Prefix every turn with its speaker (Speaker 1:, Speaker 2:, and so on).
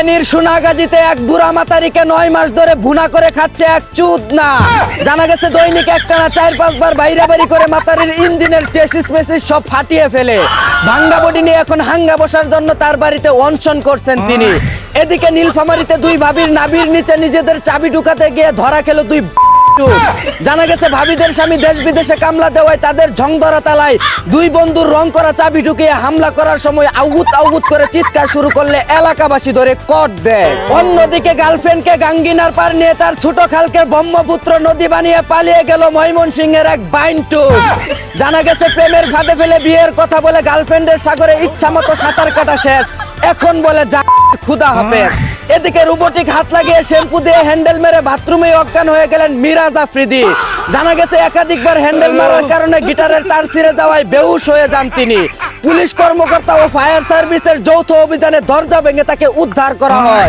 Speaker 1: ফেনীর সোনাগাজীতে এক বুড়া মাতারিকে 9 মাস ধরে ভুনা করে খাচ্ছে এক চুদনা। জানা গেছে দৈনিক একটানা 4-5 বার বাইরে বাড়ি করে মাতারির ইঞ্জিনের চেসিস মেসিস সব ফাটিয়ে ফেলে। ভাঙ্গা বডি নিয়ে এখন হাঙ্গা বসার জন্য তার বাড়িতে অনশন করছেন তিনি। এদিকে নীলফামারীতে দুই ভাবির নাভির নিচে নিজেদের চাবি ঢুকাতে গিয়ে ধরা খেলো দুই। জানা গেছে ভাবিদের স্বামী দেশ বিদেশে কামলা দেওয়ায় তাদের ঝংধরা তালায় দুই বন্ধুর রং করা চাবি ঢুকিয়ে হামলা করার সময় আউগুত আউগুত করে চিৎকার শুরু করলে এলাকাবাসী ধরে কট দেয়। অন্যদিকে গার্লফ্রেন্ডকে গাঙ্গিনার পার নিয়ে তার ছোট খালকে ব্রহ্মপুত্র নদী বানিয়ে পালিয়ে গেল ময়মনসিংহের এক বাইন্টু। জানা গেছে প্রেমের ফাঁদে ফেলে বিয়ের কথা বলে গার্লফ্রেন্ডের সাগরে ইচ্ছা মতো সাঁতার কাটা শেষ, এখন বলে যা খুদা হাফেজ। এদিকে রোবোটিক হাত লাগিয়ে শ্যাম্পু দিয়ে হ্যান্ডেল মেরে বাথরুমে অজ্ঞান হয়ে গেলেন মিরাজ আফ্রিদি। জানা গেছে একাধিকবার হ্যান্ডেল মারার কারণে গিটারের তার ছিঁড়ে যাওয়ায় বেহুশ হয়ে যান তিনি। পুলিশ কর্মকর্তা ও ফায়ার সার্ভিসের যৌথ অভিযানে দরজা ভেঙে তাকে উদ্ধার করা হয়।